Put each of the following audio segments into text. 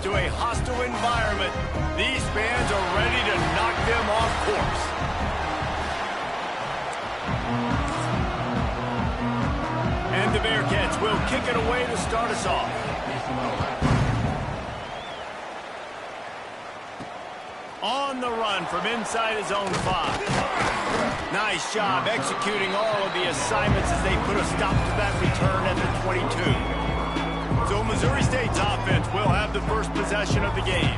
into a hostile environment. These fans are ready to knock them off course. And the Bearcats will kick it away to start us off. On the run from inside his own 5. Nice job executing all of the assignments as they put a stop to that return at the 22. So Missouri State's offense will have the first possession of the game.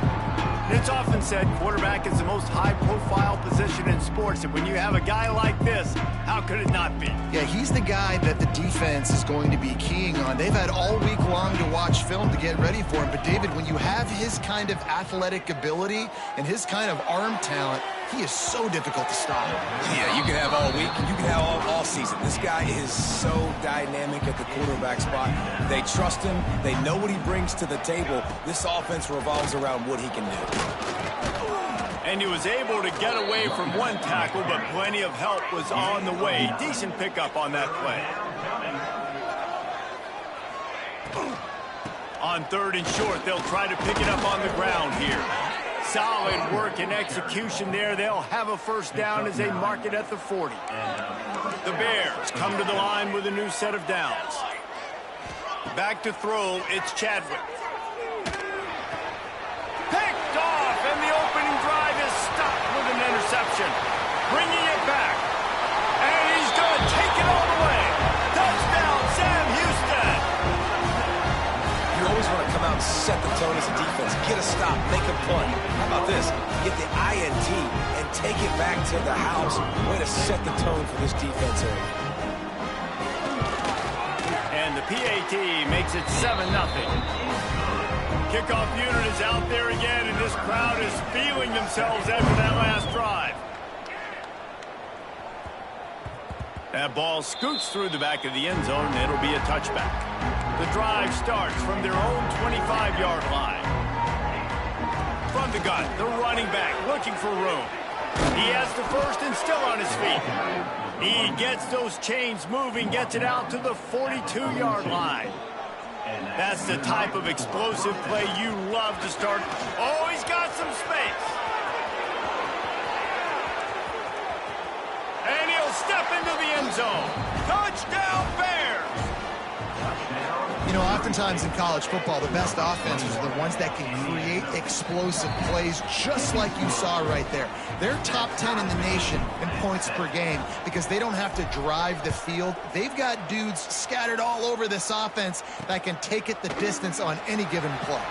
It's often said quarterback is the most high-profile position in sports, and when you have a guy like this, how could it not be? Yeah, he's the guy that the defense is going to be keying on. They've had all week long to watch film to get ready for him, but David, when you have his kind of athletic ability and his kind of arm talent, he is so difficult to stop. Yeah, you can have all week, you can have all season. This guy is so dynamic at the quarterback spot. They trust him. They know what he brings to the table. This offense revolves around what he can do. And he was able to get away from one tackle, but plenty of help was on the way. Decent pickup on that play. On 3rd and short, they'll try to pick it up on the ground here. Solid work and execution there. They'll have a first down as they mark it at the 40. The Bears come to the line with a new set of downs. Back to throw, it's Chadwick. Picked off, and the opening drive is stopped with an interception. Bringing it back. And he's going to take it all the way. Touchdown, Sam Houston. You always want to come out and set the tone as a defense. Get a stop, make a punt. How about this? Get the INT and take it back to the house. Way to set the tone for this defense area. And the PAT makes it 7-0. Kickoff unit is out there again, and this crowd is feeling themselves after that last drive. That ball scoots through the back of the end zone, and it'll be a touchback. The drive starts from their own 25-yard line. From the gun, the running back looking for room. He has the first and still on his feet. He gets those chains moving, gets it out to the 42-yard line. That's the type of explosive play you love to start. Oh, he's got some space. And he'll step into the end zone. Touchdown, Bears! You know, oftentimes in college football, the best offenses are the ones that can create explosive plays just like you saw right there. They're top 10 in the nation in points per game because they don't have to drive the field. They've got dudes scattered all over this offense that can take it the distance on any given play.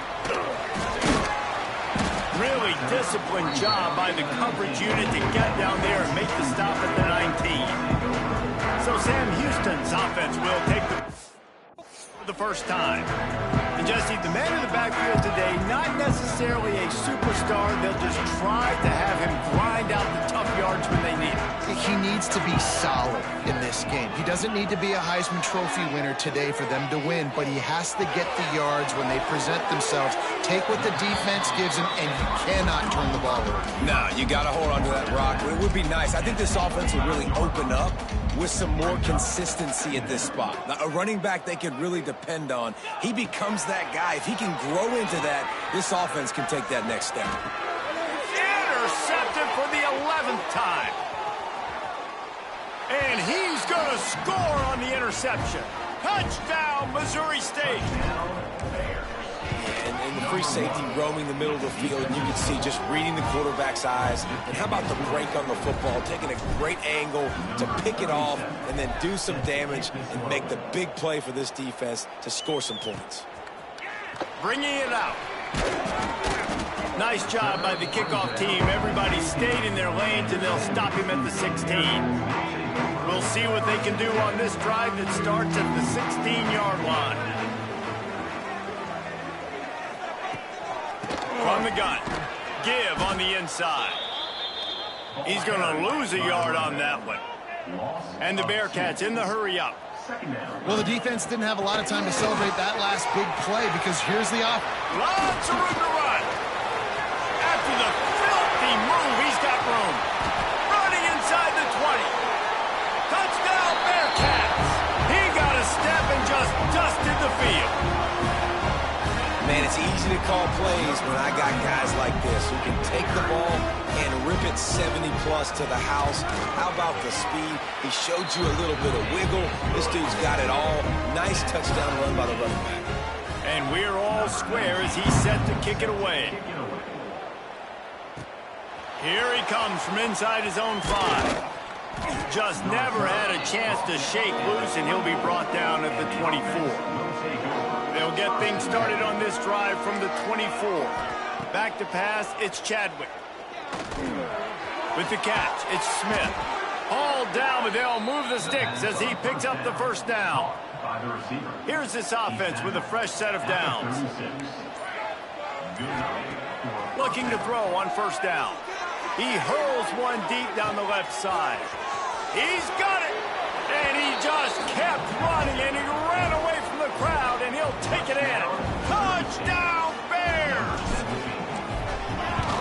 Really disciplined job by the coverage unit to get down there and make the stop at the 19. So Sam Houston's offense will take the first time. And Jesse, the man in the backfield today, not necessarily a superstar. They'll just try to have him grind out the tough yards when they need it. He needs to be solid in this game. He doesn't need to be a Heisman Trophy winner today for them to win, but he has to get the yards when they present themselves. Take what the defense gives him, and you cannot turn the ball over. No, you got to hold on to that rock. It would be nice. I think this offense will really open up with some more consistency at this spot. Now, a running back they could really depend on. He becomes that guy. If he can grow into that, this offense can take that next step. Intercepted for the 11th time. And he's going to score on the interception. Touchdown, Missouri State. And the free safety roaming the middle of the field, and you can see just reading the quarterback's eyes. And how about the break on the football, taking a great angle to pick it off and then do some damage and make the big play for this defense to score some points. Bringing it out. Nice job by the kickoff team. Everybody stayed in their lanes, and they'll stop him at the 16. We'll see what they can do on this drive that starts at the 16-yard line. From the gun, give on the inside. He's going to lose a yard on that one. And the Bearcats in the hurry-up. Well, the defense didn't have a lot of time to celebrate that last big play because here's the offense. Lots of room to run. After the filthy move, he's got room. Running inside the 20. Touchdown, Bearcats. He got a step and just dusted the field. Man, it's easy to call plays when I got guys like this who can take the ball and rip it 70-plus to the house. How about the speed? He showed you a little bit of wiggle. This dude's got it all. Nice touchdown run by the running back. And we're all square as he's set to kick it away. Here he comes from inside his own 5. Just never had a chance to shake loose, and he'll be brought down at the 24. They'll get things started on this drive from the 24. Back to pass, it's Chadwick. With the catch, it's Smith. Hauled down, but they'll move the sticks as he picks up the first down. Here's this offense with a fresh set of downs. Looking to throw on first down. He hurls one deep down the left side. He's got it! And he just kept running, and he ran away from the crowd, and he'll take it in. Touchdown, Bears!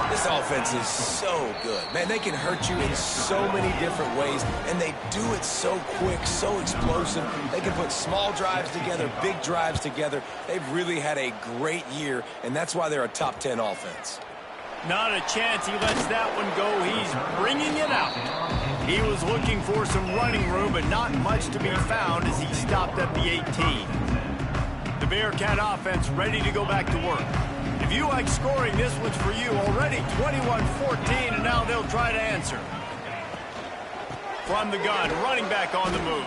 This offense is so good. Man, they can hurt you in so many different ways, and they do it so quick, so explosive. They can put small drives together, big drives together. They've really had a great year, and that's why they're a top 10 offense. Not a chance he lets that one go. He's bringing it out. He was looking for some running room, but not much to be found as he stopped at the 18. The Bearcat offense ready to go back to work. If you like scoring, this one's for you. Already 21-14, and now they'll try to answer. From the gun, running back on the move.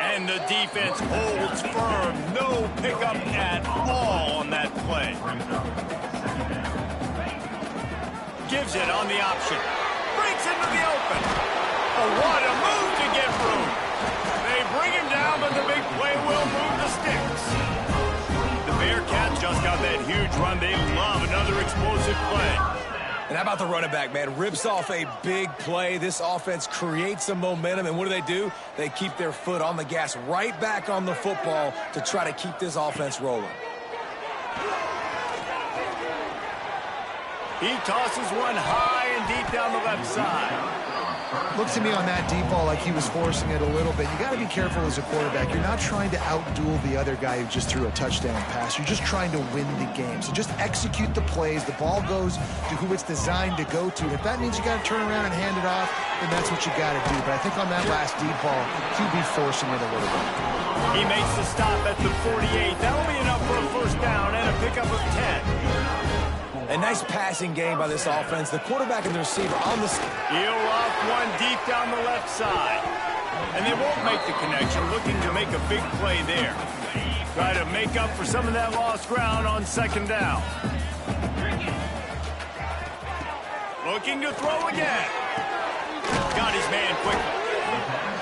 And the defense holds firm. No pickup at all on that play. Gives it on the option. Breaks into the open. Oh, what a move to get room. They bring him down, but the big play will move the sticks. The Bearcats just got that huge run. They love another explosive play. And how about the running back, man? Rips off a big play. This offense creates some momentum, and what do? They keep their foot on the gas right back on the football to try to keep this offense rolling. He tosses one high and deep down the left side. Looks to me on that deep ball like he was forcing it a little bit. You got to be careful as a quarterback. You're not trying to outduel the other guy who just threw a touchdown pass. You're just trying to win the game. So just execute the plays. The ball goes to who it's designed to go to. If that means you got to turn around and hand it off, then that's what you got to do. But I think on that last deep ball, he'll be forcing it a little bit. He makes the stop at the 48. That'll be enough for a first down and a pickup of 10. A nice passing game by this offense. The quarterback and the receiver on the... He'll off one deep down the left side. And they won't make the connection, looking to make a big play there. Try to make up for some of that lost ground on second down. Looking to throw again. Got his man quickly.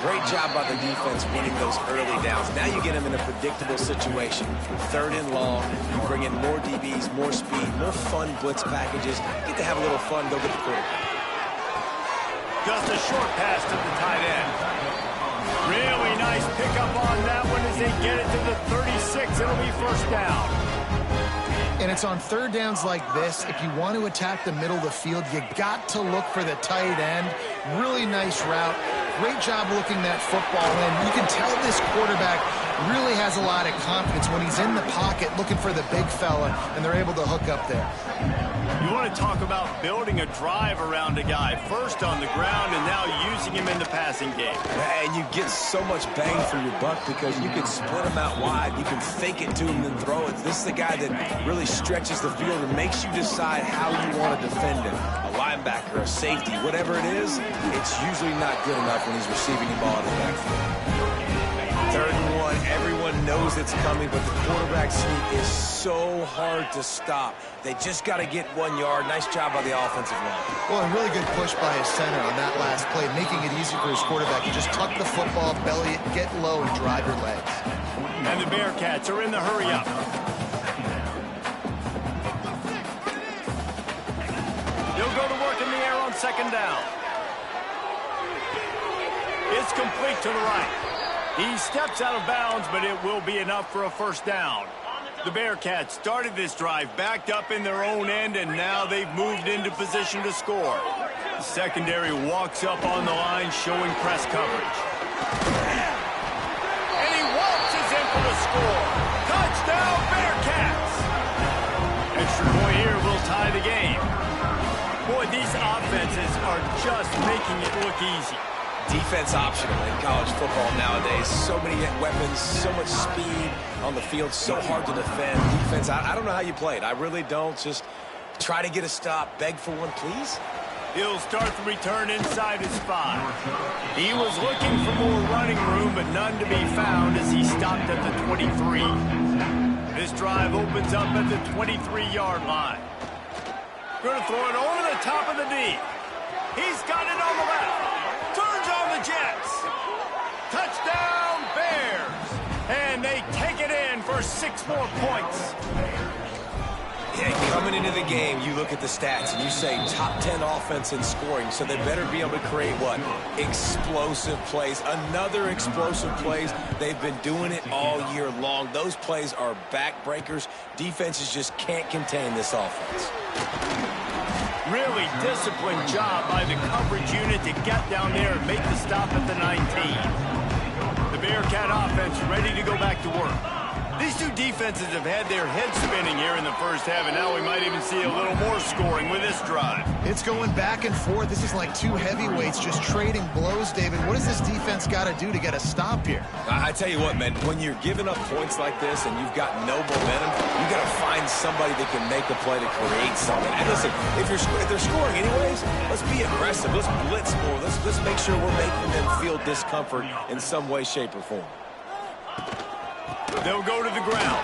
Great job by the defense winning those early downs. Now you get them in a predictable situation. 3rd and long, you bring in more DBs, more speed, more fun blitz packages. Get to have a little fun, go get the quarterback. Just a short pass to the tight end. Really nice pickup on that one as they get it to the 36. It'll be first down. And it's on third downs like this. If you want to attack the middle of the field, you got to look for the tight end. Really nice route. Great job looking that football in. You can tell this quarterback really has a lot of confidence when he's in the pocket looking for the big fella, and they're able to hook up there. You want to talk about building a drive around a guy, first on the ground and now using him in the passing game. And you get so much bang for your buck because you can split him out wide. You can fake it to him and throw it. This is the guy that really stretches the field and makes you decide how you want to defend him. A linebacker, a safety, whatever it is, it's usually not good enough when he's receiving the ball in the backfield. 3rd and 1, everyone knows it's coming, but the quarterback sneak is so hard to stop. They just got to get 1 yard. Nice job by the offensive line. Well, a really good push by his center on that last play, making it easy for his quarterback to just tuck the football, belly it, get low, and drive your legs. And the Bearcats are in the hurry up. He'll go to work in the air on second down. It's complete to the right. He steps out of bounds, but it will be enough for a first down. The Bearcats started this drive backed up in their own end, and now they've moved into position to score. The secondary walks up on the line, showing press coverage. And he waltzes in for the score. Touchdown, Bearcats! Extra point here will tie the game. Boy, these offenses are just making it look easy. Defense optional in college football nowadays. So many weapons, so much speed on the field, so hard to defend. Defense, I don't know how you play it. I really don't. Just try to get a stop. Beg for one, please. He'll start the return inside his 5. He was looking for more running room, but none to be found as he stopped at the 23. This drive opens up at the 23-yard line. Going to throw it over the top of the D. He's got it on the left. Turns on the Jets. Touchdown, Bears. And they take it in for 6 more points. Yeah, coming into the game, you look at the stats and you say top 10 offense in scoring, so they better be able to create what? Explosive plays. Another explosive plays. They've been doing it all year long. Those plays are backbreakers. Defenses just can't contain this offense. Really disciplined job by the coverage unit to get down there and make the stop at the 19. The Bearcat offense ready to go back to work. These two defenses have had their heads spinning here in the first half, and now we might even see a little more scoring with this drive. It's going back and forth. This is like two heavyweights just trading blows, David. What does this defense got to do to get a stop here? I tell you what, man, when you're giving up points like this and you've got no momentum, you got to find somebody that can make a play to create something. And listen, if they're scoring anyways, let's be aggressive. Let's blitz more. Let's make sure we're making them feel discomfort in some way, shape, or form. They'll go to the ground.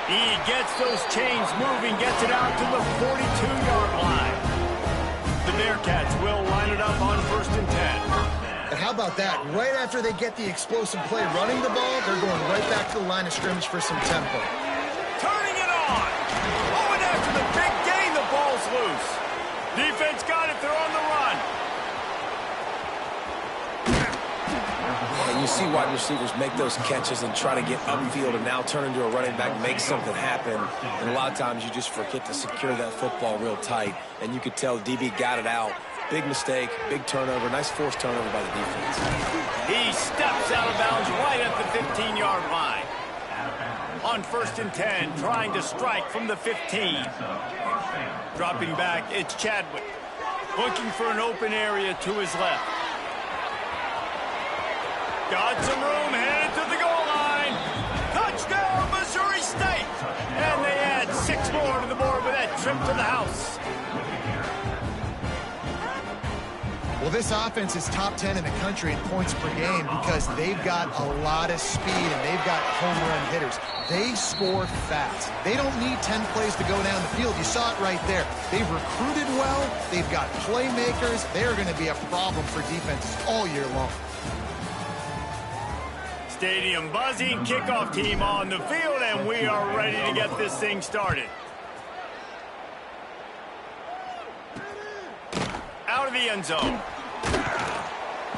He gets those chains moving, gets it out to the 42-yard line. The Bearcats will line it up on 1st and 10. And how about that? Right after they get the explosive play running the ball, they're going right back to the line of scrimmage for some tempo. Turning it on. Oh, and after the big gain, the ball's loose. Defense got it. They're on the run. And you see wide receivers make those catches and try to get upfield and now turn into a running back, make something happen. And a lot of times you just forget to secure that football real tight. And you could tell DB got it out. Big mistake, big turnover, nice forced turnover by the defense. He steps out of bounds right at the 15-yard line. On 1st and 10, trying to strike from the 15. Dropping back, it's Chadwick. Looking for an open area to his left. Got some room, headed to the goal line. Touchdown, Missouri State. And they add 6 more to the board with that trip to the house. Well, this offense is top 10 in the country in points per game because they've got a lot of speed and they've got home run hitters. They score fast. They don't need 10 plays to go down the field. You saw it right there. They've recruited well. They've got playmakers. They're going to be a problem for defenses all year long. Stadium buzzing, kickoff team on the field, and we are ready to get this thing started. Out of the end zone.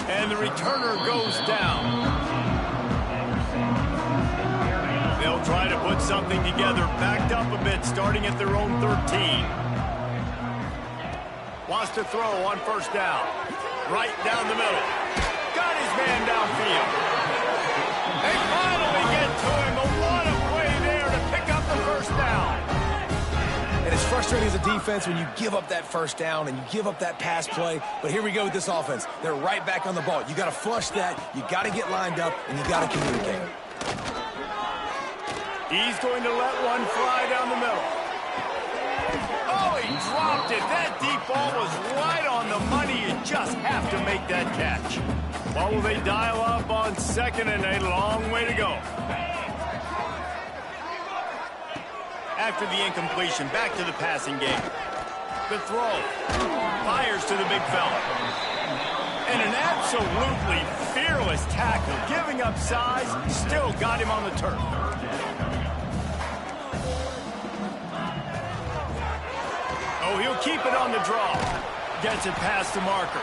And the returner goes down. They'll try to put something together, backed up a bit, starting at their own 13. Wants to throw on 1st down. Right down the middle. Got his man downfield. They finally get to him, but what a play there to pick up the 1st down. And it's frustrating as a defense when you give up that 1st down and you give up that pass play. But here we go with this offense. They're right back on the ball. You got to flush that. You got to get lined up, and you got to communicate. He's going to let one fly down the middle. Oh, he dropped it. That deep ball was right on the money. You just have to make that catch. What will they dial up on 2nd and a long way to go? After the incompletion, back to the passing game. The throw. Fires to the big fella. And an absolutely fearless tackle. Giving up size, still got him on the turf. Oh, he'll keep it on the draw. Gets it past the marker.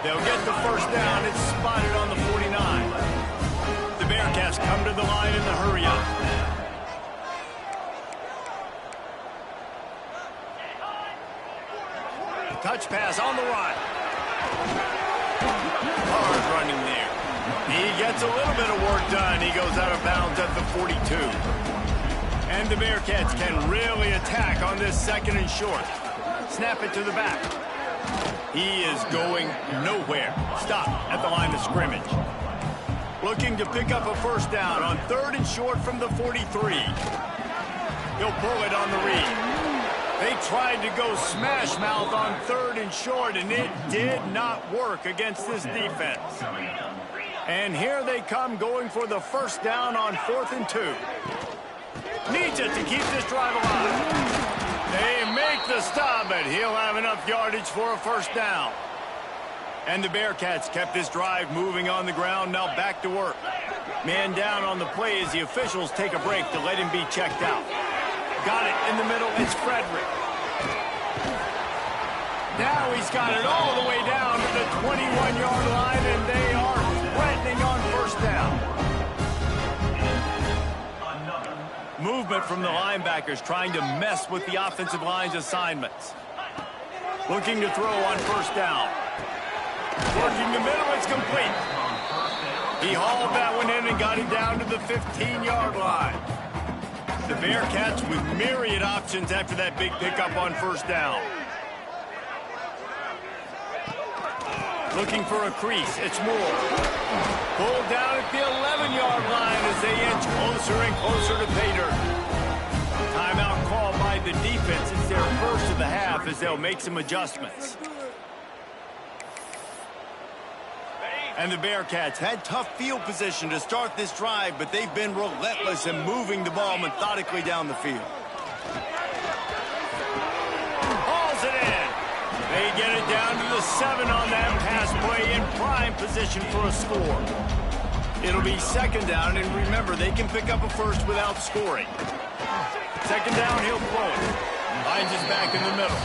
They'll get the 1st down. It's spotted on the 49. The Bearcats come to the line in the hurry-up. Touch pass on the run. Hard running there. He gets a little bit of work done. He goes out of bounds at the 42. And the Bearcats can really attack on this 2nd and short. Snap it to the back. He is going nowhere. Stop at the line of scrimmage. Looking to pick up a 1st down on 3rd and short from the 43. He'll pull it on the read. They tried to go smash mouth on 3rd and short, and it did not work against this defense. And here they come going for the 1st down on 4th and 2. Needs it to keep this drive alive. They make the stop, but he'll have enough yardage for a 1st down. And the Bearcats kept this drive moving on the ground, now back to work. Man down on the play as the officials take a break to let him be checked out. Got it in the middle, it's Frederick. Now he's got it all the way down to the 21-yard line, and they are threatening on 1st down. Movement from the linebackers trying to mess with the offensive line's assignments. Looking to throw on 1st down. Working the middle, it's complete. He hauled that one in and got him down to the 15-yard line. The Bearcats with myriad options after that big pickup on 1st down. Looking for a crease, it's Moore. Pulled down at the 11-yard line as they inch closer and closer to pay dirt. Timeout called by the defense. It's their 1st of the half as they'll make some adjustments. And the Bearcats had tough field position to start this drive, but they've been relentless in moving the ball methodically down the field. Hauls it in. They get it down to the 7 on that pass play in prime position for a score. It'll be 2nd down, and remember, they can pick up a 1st without scoring. 2nd down, he'll throw it. Finds his back in the middle.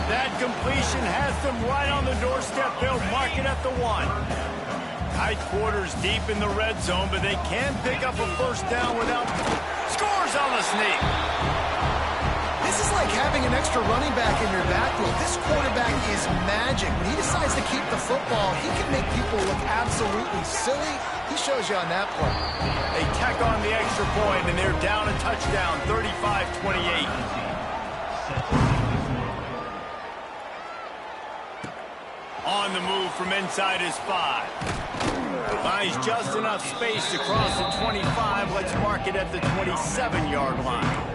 That completion has them right on the doorstep. They'll mark it at the 1. Tight quarters deep in the red zone, but they can pick up a 1st down without scores on the sneak. This is like having an extra running back in your backfield. This quarterback is magic. When he decides to keep the football, he can make people look absolutely silly. He shows you on that play. They tack on the extra point, and they're down a touchdown, 35-28. On the move from inside his 5. Finds just enough space to cross the 25. Let's mark it at the 27-yard line.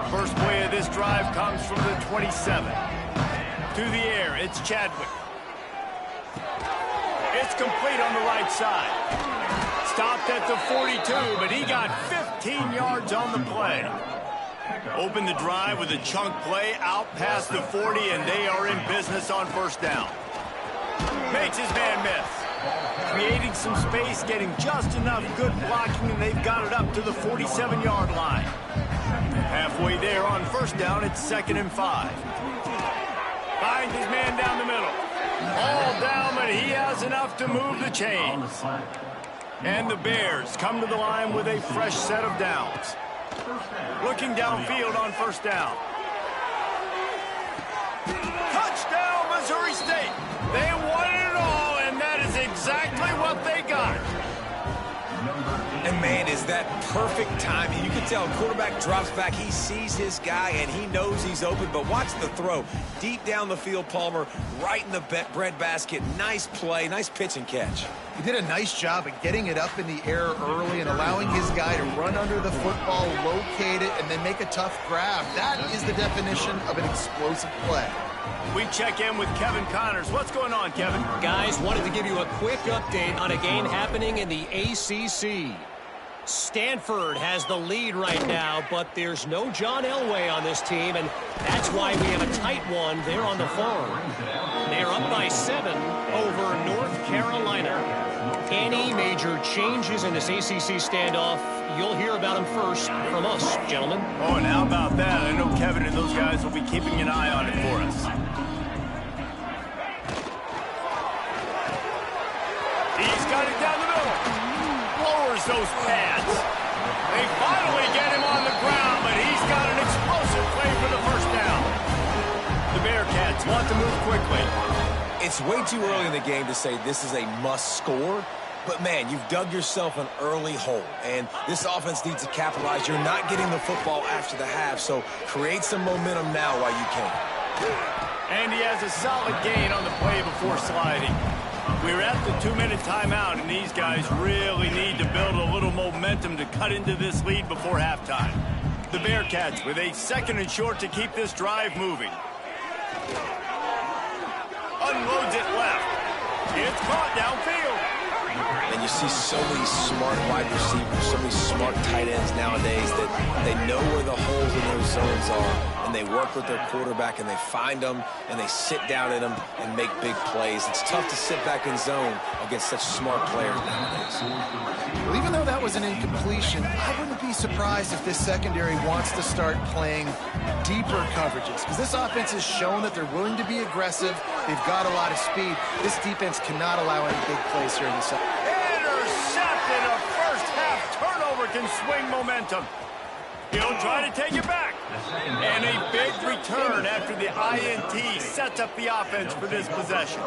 First play of this drive comes from the 27. To the air, it's Chadwick. It's complete on the right side. Stopped at the 42, but he got 15 yards on the play. Open the drive with a chunk play out past the 40, and they are in business on 1st down. Makes his man miss. Creating some space, getting just enough good blocking, and they've got it up to the 47-yard line. Halfway there on 1st down, it's 2nd and 5. Finds his man down the middle. All down, but he has enough to move the chains. And the Bears come to the line with a fresh set of downs. Looking downfield on 1st down. Touchdown, Missouri State. They won it all, and that is exactly what they got. And, man, is that perfect timing. You can tell quarterback drops back. He sees his guy, and he knows he's open. But watch the throw. Deep down the field, Palmer, right in the bread basket. Nice play, nice pitch and catch. He did a nice job of getting it up in the air early and allowing his guy to run under the football, locate it, and then make a tough grab. That is the definition of an explosive play. We check in with Kevin Connors. What's going on, Kevin? Guys, wanted to give you a quick update on a game happening in the ACC. Stanford has the lead right now, but there's no John Elway on this team, and that's why we have a tight one there on the farm. They're up by 7 over North Carolina. Any major changes in this ACC standoff, you'll hear about them first from us, gentlemen. Oh, and how about that? I know Kevin and those guys will be keeping an eye on it for us. He's got it down the middle. Lowers those pads. They finally get him on the ground, but he's got an explosive play for the 1st down. The Bearcats want to move quickly. It's way too early in the game to say this is a must score. But, man, you've dug yourself an early hole, and this offense needs to capitalize. You're not getting the football after the half, so create some momentum now while you can. And he has a solid gain on the play before sliding. We're at the 2-minute timeout, and these guys really need to build a little momentum to cut into this lead before halftime. The Bearcats with a 2nd and short to keep this drive moving. Unloads it left. It's caught downfield. And you see so many smart wide receivers, so many smart tight ends nowadays that they know where the holes in those zones are, and they work with their quarterback, and they find them, and they sit down in them and make big plays. It's tough to sit back in zone against such smart players nowadays. Well, even though that was an incompletion, I wouldn't be surprised if this secondary wants to start playing deeper coverages, because this offense has shown that they're willing to be aggressive. They've got a lot of speed. This defense cannot allow any big plays here in the second. Intercepted. A first-half turnover can swing momentum. He'll try to take it back. And a big return after the INT sets up the offense for this possession.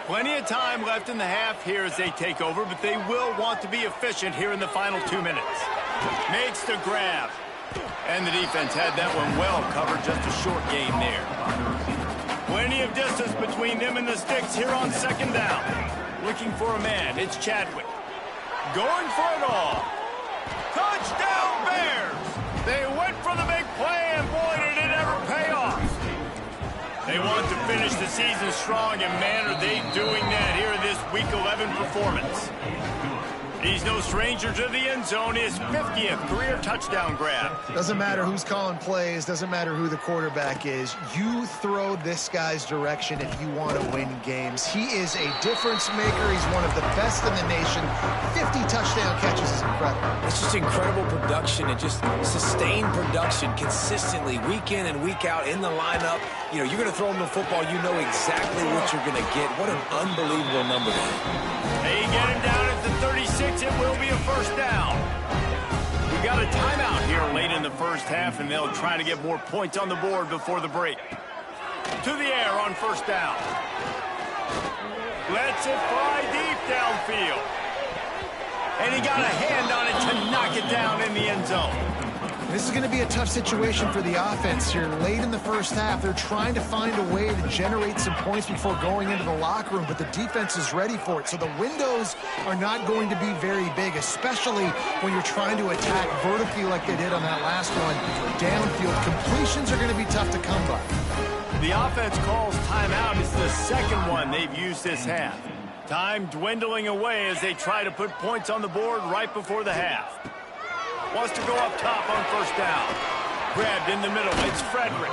Plenty of time left in the half here as they take over, but they will want to be efficient here in the final 2 minutes. Makes the grab. And the defense had that one well covered, just a short gain there. Plenty of distance between them and the sticks here on 2nd down. Looking for a man, it's Chadwick. Going for it all. Touchdown Bears! They went for the big play, and boy, did it ever pay off. They want to finish the season strong, and man, are they doing that here in this Week 11 performance. He's no stranger to the end zone, his 50th career touchdown grab. Doesn't matter who's calling plays, doesn't matter who the quarterback is. You throw this guy's direction if you want to win games. He is a difference maker. He's one of the best in the nation. 50 touchdown catches is incredible. It's just incredible production and just sustained production consistently, week in and week out in the lineup. You know, you're going to throw him the football, you know exactly what you're going to get. What an unbelievable number there. They get him down at the 36. It will be a first down. We got a timeout here late in the first half, and they'll try to get more points on the board before the break. To the air on first down. Lets it fly deep downfield. And he got a hand on it to knock it down in the end zone. This is going to be a tough situation for the offense here late in the first half. They're trying to find a way to generate some points before going into the locker room, but the defense is ready for it. So the windows are not going to be very big, especially when you're trying to attack vertically like they did on that last one. Downfield completions are going to be tough to come by. The offense calls timeout. It's the second one they've used this half. Time dwindling away as they try to put points on the board right before the half. Wants to go up top on first down. Grabbed in the middle. It's Frederick.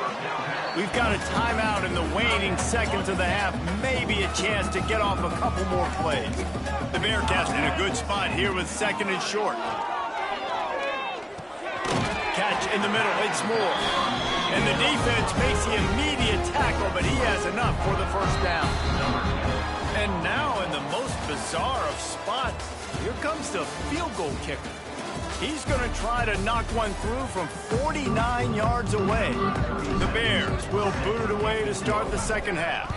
We've got a timeout in the waning seconds of the half. Maybe a chance to get off a couple more plays. The Bearcats in a good spot here with 2nd and short. Catch in the middle. It's Moore. And the defense makes the immediate tackle, but he has enough for the first down. And now in the most bizarre of spots, here comes the field goal kicker. He's going to try to knock one through from 49 yards away. The Bears will boot it away to start the second half.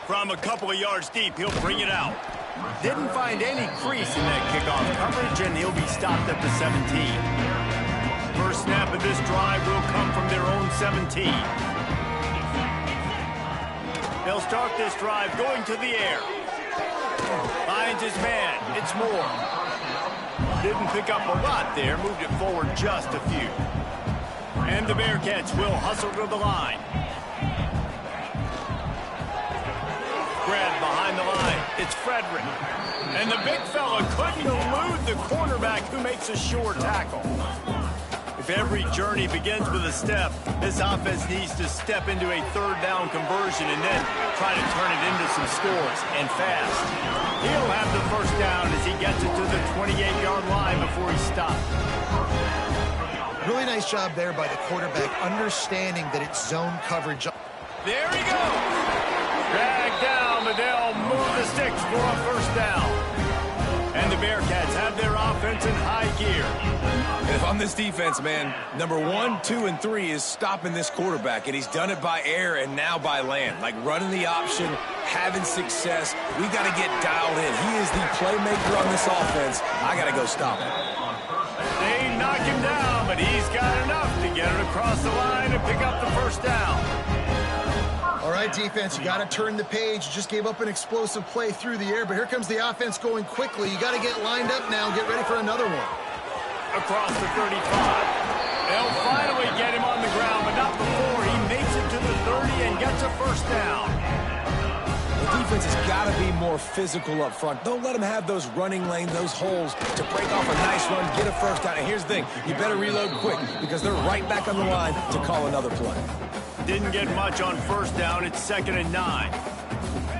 From a couple of yards deep, he'll bring it out. Didn't find any crease in that kickoff coverage, and he'll be stopped at the 17. First snap of this drive will come from their own 17. They'll start this drive going to the air. Finds his man. It's Moore. Didn't pick up a lot there. Moved it forward just a few. And the Bearcats will hustle to the line. Grab behind the line. It's Frederick. And the big fella couldn't elude the cornerback who makes a sure tackle. If every journey begins with a step, this offense needs to step into a third down conversion and then try to turn it into some scores, and fast. He'll have the first down as he gets it to the 28-yard line before he's stopped. Really nice job there by the quarterback, understanding that it's zone coverage. There he goes. Dragged down, but they'll move the sticks for a first down. And the Bearcats have their offense in high gear. And if On this defense, man, number 1, 2, and 3 is stopping this quarterback, and he's done it by air and now by land. Like running the option, having success. We got to get dialed in. He is the playmaker on this offense. I got to go stop him. They knock him down, but he's got enough to get it across the line and pick up the first down. All right, defense, you got to turn the page. You just gave up an explosive play through the air, but here comes the offense going quickly. You got to get lined up now and get ready for another one. Across the 35. They'll finally get him on the ground, but not before he makes it to the 30 and gets a first down. The defense has got to be more physical up front. Don't let them have those running lanes, those holes to break off a nice run, get a first down. And here's the thing, you better reload quick because they're right back on the line to call another play. Didn't get much on first down. It's 2nd and 9.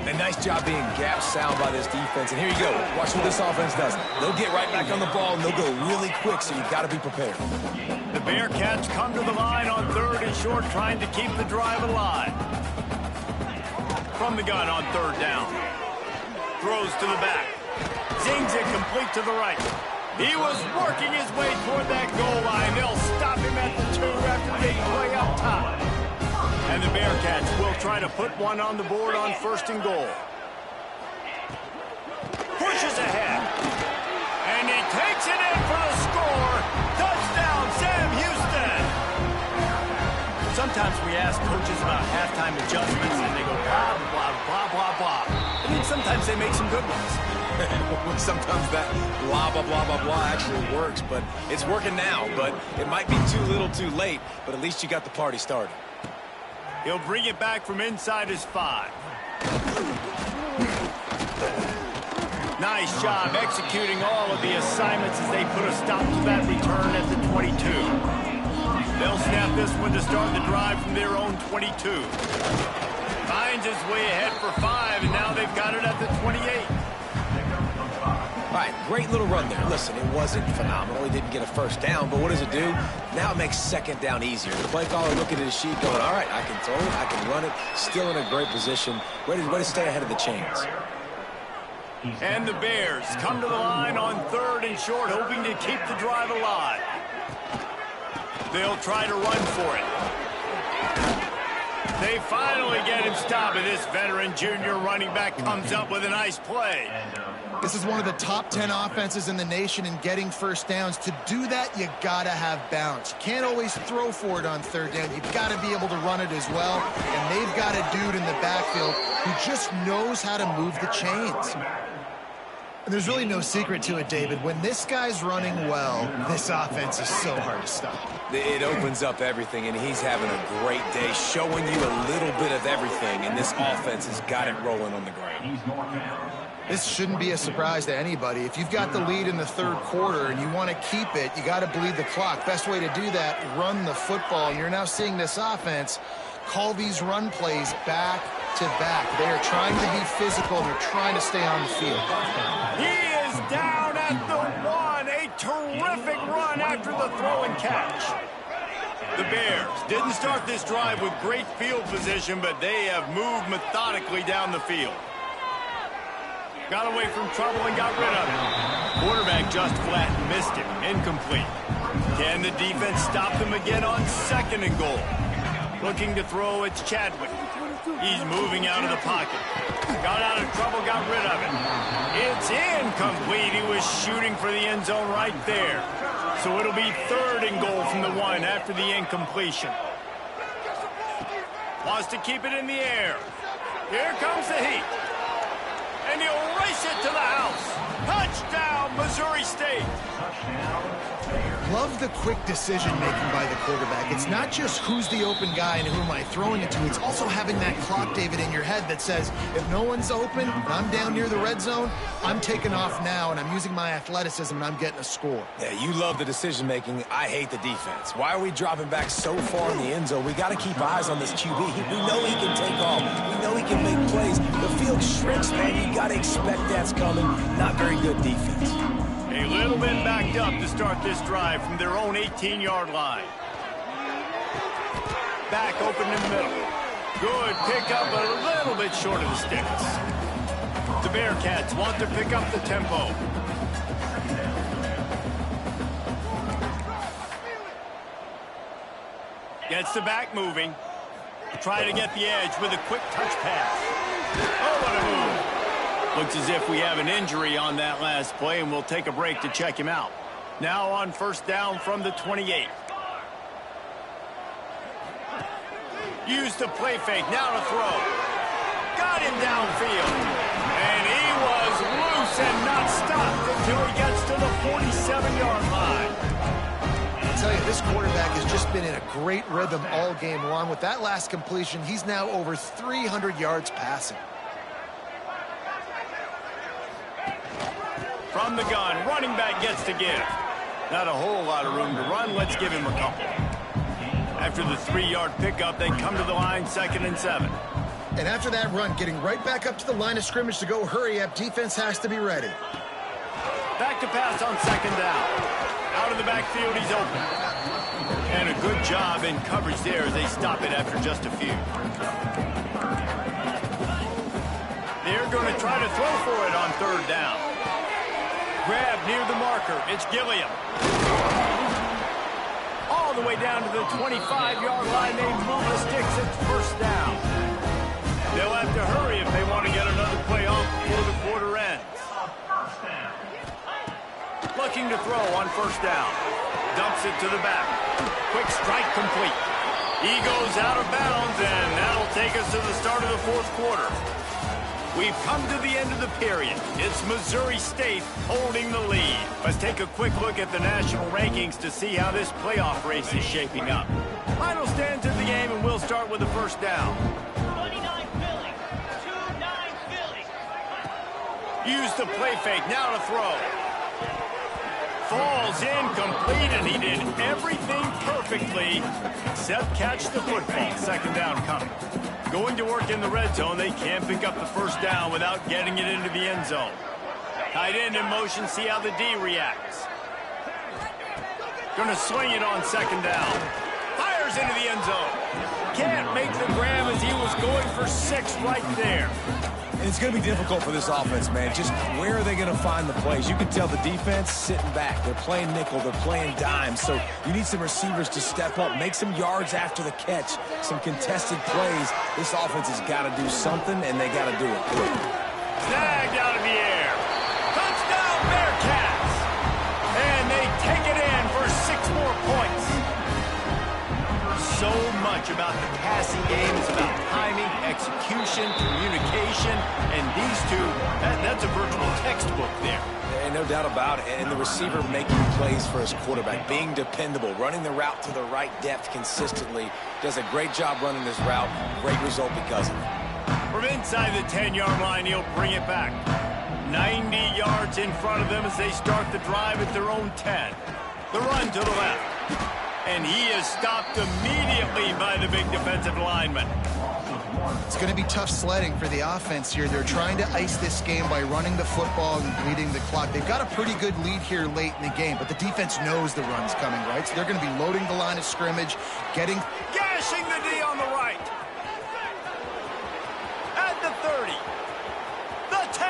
A nice job being gap sound by this defense. And here you go. Watch what this offense does. They'll get right back on the ball, and they'll go really quick, so you've got to be prepared. The Bearcats come to the line on 3rd and short, trying to keep the drive alive. From the gun on 3rd down. Throws to the back. Zings it complete to the right. He was working his way toward that goal line. They'll stop him at the 2 after big play up top. And the Bearcats will try to put one on the board on 1st and goal. Pushes ahead. And he takes it in for the score. Touchdown, Sam Houston. Sometimes we ask coaches about halftime adjustments, and they go blah, blah, blah, blah, blah. I mean, sometimes they make some good ones. Sometimes that blah, blah, blah, blah, blah actually works, but it's working now. But it might be too little too late, but at least you got the party started. He'll bring it back from inside his 5. Nice job executing all of the assignments as they put a stop to that return at the 22. They'll snap this one to start the drive from their own 22. Finds his way ahead for 5, and now they've got it at the 28. All right, great little run there. Listen, it wasn't phenomenal. He didn't get a first down, but what does it do? Now it makes 2nd down easier. The play caller looking at his sheet going, all right, I can throw it, I can run it, still in a great position, ready to stay ahead of the chains. And the Bears come to the line on 3rd and short, hoping to keep the drive alive. They'll try to run for it. They finally get him stopped, and this veteran junior running back comes up with a nice play. This is one of the top 10 offenses in the nation in getting first downs. To do that, you got to have balance. You can't always throw for it on 3rd down. You've got to be able to run it as well. And they've got a dude in the backfield who just knows how to move the chains. And there's really no secret to it, David. When this guy's running well, this offense is so hard to stop. It opens up everything, and he's having a great day, showing you a little bit of everything, and this offense has got it rolling on the ground. This shouldn't be a surprise to anybody. If you've got the lead in the 3rd quarter and you want to keep it, you got to bleed the clock. Best way to do that, run the football. And you're now seeing this offense call these run plays back to back. They are trying to be physical, and they're trying to stay on the field. He is down at the 1. A terrific run after the throw and catch. The Bears didn't start this drive with great field position, but they have moved methodically down the field. Got away from trouble and got rid of it. Quarterback just flat missed him. Incomplete. Can the defense stop them again on 2nd and goal? Looking to throw, it's Chadwick. He's moving out of the pocket. Got out of trouble, got rid of it. It's incomplete. He was shooting for the end zone right there. So it'll be 3rd and goal from the 1 after the incompletion. Wants to keep it in the air. Here comes the heat. And he'll race it to the house. Touchdown, Missouri State. Love the quick decision-making by the quarterback. It's not just who's the open guy and who am I throwing it to. It's also having that clock, David, in your head that says, if no one's open and I'm down near the red zone, I'm taking off now, and I'm using my athleticism, and I'm getting a score. Yeah, you love the decision-making. I hate the defense. Why are we dropping back so far in the end zone? We got to keep eyes on this QB. We know he can take off. We know he can make plays. The field shrinks, man. You got to expect that's coming. Not very good defense. A little bit backed up to start this drive from their own 18-yard line. Back open in the middle. Good pickup, but a little bit short of the sticks. The Bearcats want to pick up the tempo. Gets the back moving. Try to get the edge with a quick touch pass. Oh, what a move. Looks as if we have an injury on that last play, and we'll take a break to check him out. Now on first down from the 28. Use the play fake. Now to throw. Got him downfield. And he was loose and not stopped until he gets to the 47-yard line. I tell you, this quarterback has just been in a great rhythm all game long. With that last completion, he's now over 300 yards passing. From the gun, running back gets to give. Not a whole lot of room to run. Let's give him a couple. After the 3-yard pickup, they come to the line, 2nd and 7. And after that run, getting right back up to the line of scrimmage to go hurry up, defense has to be ready. Back to pass on 2nd down. Out of the backfield, he's open. And a good job in coverage there as they stop it after just a few. They're going to try to throw for it on 3rd down. Grab near the marker. It's Gilliam. All the way down to the 25-yard line. They move the sticks. It's 1st down. They'll have to hurry if they want to get another play off before the quarter ends. Looking to throw on 1st down. Dumps it to the back. Quick strike complete. He goes out of bounds, and that'll take us to the start of the 4th quarter. We've come to the end of the period. It's Missouri State holding the lead. Let's take a quick look at the national rankings to see how this playoff race is shaping up. Final stands of the game, and we'll start with the 1st down. 29 Philly. 2-9 Philly. Use the play fake. Now to throw. Falls incomplete, and he did everything perfectly except catch the football. 2nd down coming. Going to work in the red zone, they can't pick up the 1st down without getting it into the end zone. Tight end in motion, see how the D reacts. Going to swing it on 2nd down. Fires into the end zone. Can't make the grab as he was going for 6 right there. And it's going to be difficult for this offense, man. Just where are they going to find the plays? You can tell the defense sitting back. They're playing nickel. They're playing dime. So you need some receivers to step up, make some yards after the catch, some contested plays. This offense has got to do something, and they got to do it quick. Snagged out of the air. Touchdown, Bearcats. And they take it in for 6 more points. So much about the passing game is about timing, execution, communication, and these two, that's a virtual textbook there. Yeah, no doubt about it. And the receiver making plays for his quarterback, being dependable, running the route to the right depth consistently. Does a great job running this route. Great result because of it. From inside the 10-yard line, he'll bring it back. 90 yards in front of them as they start the drive at their own 10. The run to the left. And he is stopped immediately by the big defensive lineman. It's going to be tough sledding for the offense here. They're trying to ice this game by running the football and bleeding the clock. They've got a pretty good lead here late in the game, but the defense knows the run's coming, right? So they're going to be loading the line of scrimmage, gashing the D on the right. At the 30. The 10.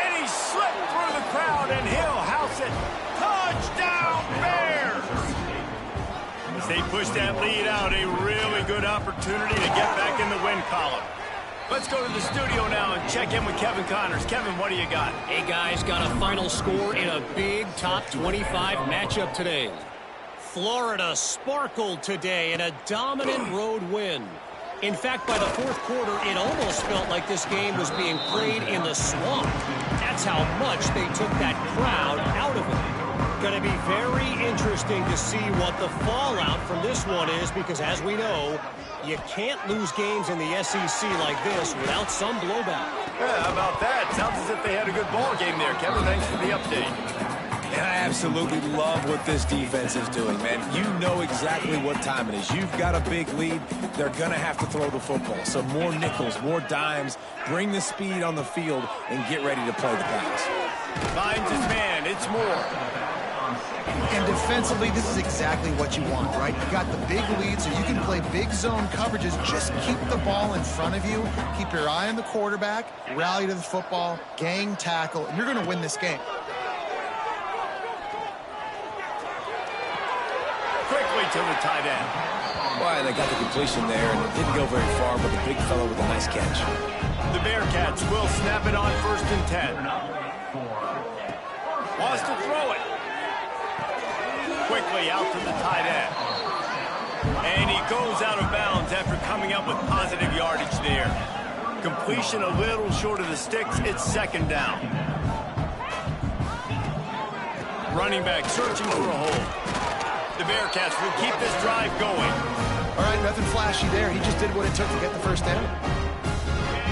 And he slipped through the crowd, and he'll house it. Touchdown, Bears! As they push that lead out, a really good opportunity to get back in the win column. Let's go to the studio now and check in with Kevin Connors. Kevin, what do you got? Hey, guys, got a final score in a big top 25 matchup today. Florida sparkled today in a dominant road win. In fact, by the 4th quarter, it almost felt like this game was being played in the swamp. That's how much they took that crowd out of it. Going to be very interesting to see what the fallout from this one is, because as we know, you can't lose games in the SEC like this without some blowback. Yeah, how about that? Sounds as if they had a good ball game there. Kevin, thanks for the update. And I absolutely love what this defense is doing, man. You know exactly what time it is. You've got a big lead. They're going to have to throw the football. So more nickels, more dimes. Bring the speed on the field and get ready to play the pass. Finds his man. It's Moore. And defensively, this is exactly what you want, right? You got the big lead, so you can play big zone coverages. Just keep the ball in front of you. Keep your eye on the quarterback. Rally to the football. Gang tackle. And you're going to win this game. Quickly to the tight end. Well, they got the completion there, and it didn't go very far, but the big fellow with a nice catch. The Bearcats will snap it on 1st and 10. Wants to throw it. Quickly out to the tight end. And he goes out of bounds after coming up with positive yardage there. Completion a little short of the sticks. It's 2nd down. Running back searching for a hole. The Bearcats will keep this drive going. All right, nothing flashy there. He just did what it took to get the first down.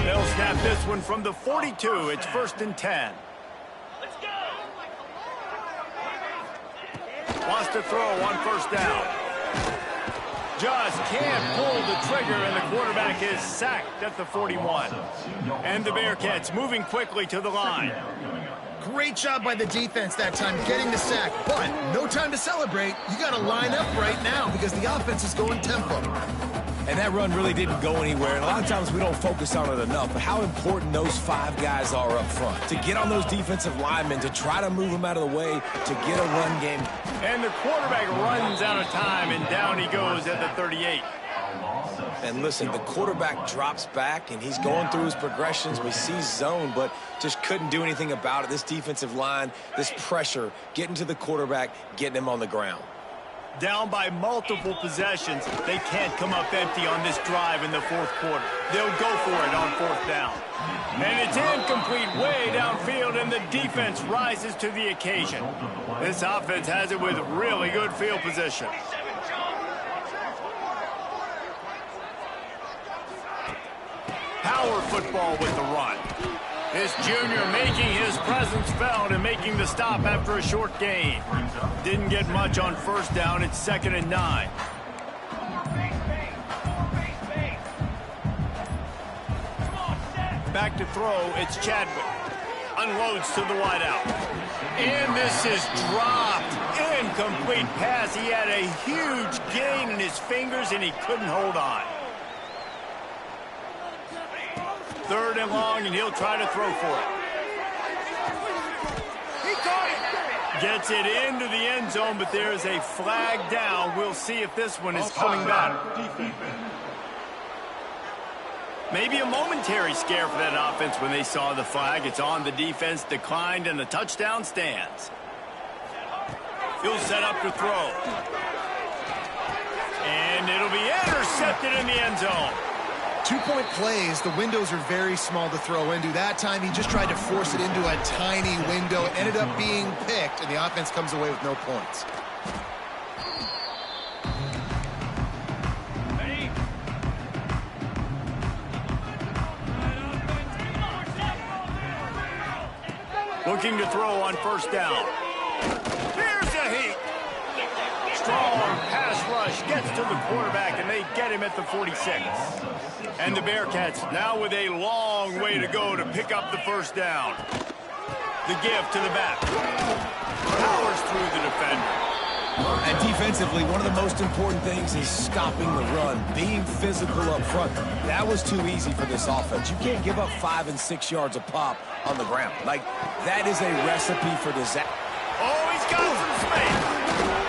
They'll snap this one from the 42. It's 1st and 10. Let's go. Wants to throw on 1st down. Just can't pull the trigger, and the quarterback is sacked at the 41. And the Bearcats moving quickly to the line. Great job by the defense that time getting the sack, but no time to celebrate. You got to line up right now because the offense is going tempo. And that run really didn't go anywhere, and a lot of times we don't focus on it enough, but how important those 5 guys are up front. To get on those defensive linemen, to try to move them out of the way, to get a run game. And the quarterback runs out of time, and down he goes at the 38. And listen, the quarterback drops back, and he's going through his progressions. We see zone, but just couldn't do anything about it. This defensive line, this pressure, getting to the quarterback, getting him on the ground. Down by multiple possessions, they can't come up empty on this drive in the 4th quarter. They'll go for it on 4th down. And it's incomplete way downfield, and the defense rises to the occasion. This offense has it with really good field position. Power football with the run. This junior making his presence felt and making the stop after a short gain. Didn't get much on 1st down. It's 2nd and 9. Back to throw. It's Chadwick. Unloads to the wideout. And this is dropped. Incomplete pass. He had a huge gain in his fingers, and he couldn't hold on. 3rd and long, and he'll try to throw for it. He caught it. Gets it into the end zone, but there's a flag down. We'll see if this one is coming back. Maybe a momentary scare for that offense when they saw the flag. It's on the defense, declined, and the touchdown stands. He'll set up to throw. And it'll be intercepted in the end zone. 2-point plays, the windows are very small to throw into. That time, he just tried to force it into a tiny window. It ended up being picked, and the offense comes away with no points. Looking to throw on 1st down. Here's a heat. Strong pass rush gets to the quarterback, and they get him at the 46. And the Bearcats now with a long way to go to pick up the 1st down. The give to the back. Powers through the defender. And defensively, one of the most important things is stopping the run, being physical up front. That was too easy for this offense. You can't give up 5 and 6 yards a pop on the ground. Like, that is a recipe for disaster. Oh, he's got some space.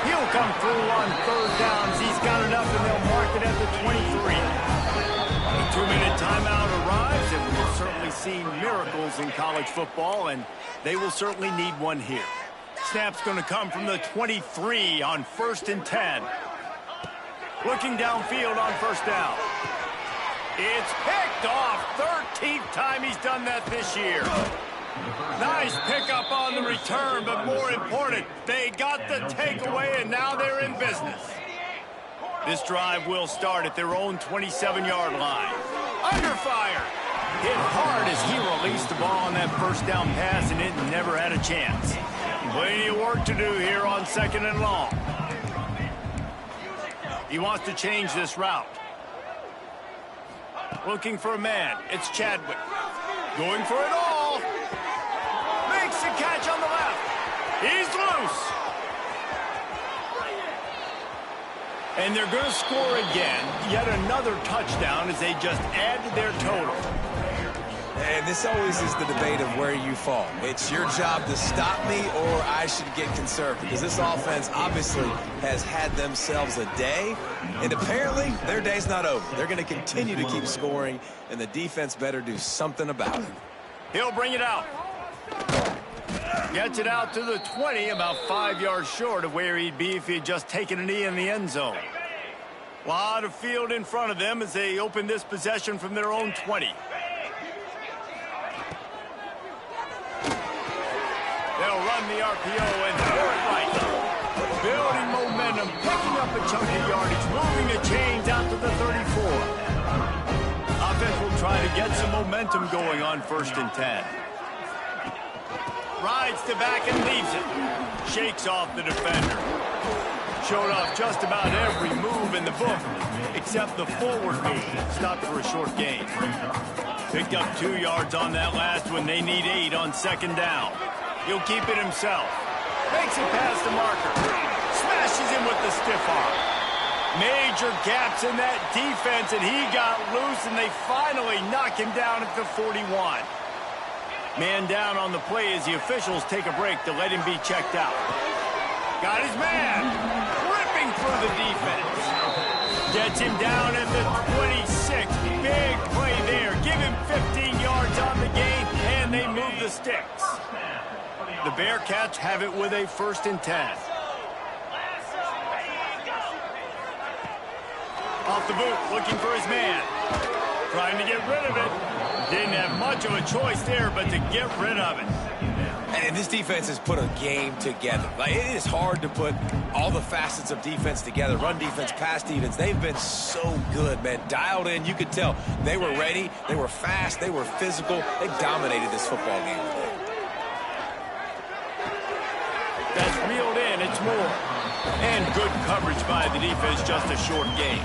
He'll come through on 3rd downs. He's got enough, and they'll mark it at the 23. The 2-minute timeout arrives, and we've certainly seen miracles in college football, and they will certainly need one here. Snap's going to come from the 23 on 1st and 10. Looking downfield on 1st down. It's picked off. 13th time he's done that this year. Nice pickup on the return, but more important, they got the takeaway, and now they're in business. This drive will start at their own 27-yard line. Under fire. Hit hard as he released the ball on that 1st down pass, and it never had a chance. Plenty of work to do here on 2nd and long. He wants to change this route. Looking for a man. It's Chadwick. Going for it all. Makes the catch on the left. He's loose. And they're going to score again. Yet another touchdown as they just add to their total. And this always is the debate of where you fall. It's your job to stop me or I should get conservative, because this offense obviously has had themselves a day, and apparently their day's not over. They're going to continue to keep scoring, and the defense better do something about it. He'll bring it out. Gets it out to the 20, about 5 yards short of where he'd be if he had just taken a knee in the end zone. A lot of field in front of them as they open this possession from their own 20. They'll run the RPO and throw it right. Building momentum, picking up a chunk of yardage, moving the chains out to the 34. Offense will try to get some momentum going on 1st and 10. Rides to back and leaves it. Shakes off the defender. Showed off just about every move in the book, except the forward move. Stopped for a short gain. Picked up 2 yards on that last one. They need 8 on 2nd down. He'll keep it himself. Makes it past the marker. Smashes him with the stiff arm. Major gaps in that defense, and he got loose, and they finally knock him down at the 41. Man down on the play as the officials take a break to let him be checked out. Got his man. Ripping through the defense. Gets him down at the 26. Big play there. Give him 15 yards on the gain, and they move the sticks. The Bearcats have it with a 1st and 10. Off the boot, looking for his man. Trying to get rid of it. Didn't have much of a choice there, but to get rid of it. And this defense has put a game together. Like, it is hard to put all the facets of defense together. Run defense, pass defense. They've been so good, man. Dialed in. You could tell they were ready. They were fast. They were physical. They dominated this football game today. That's reeled in. It's more. And good coverage by the defense, just a short gain.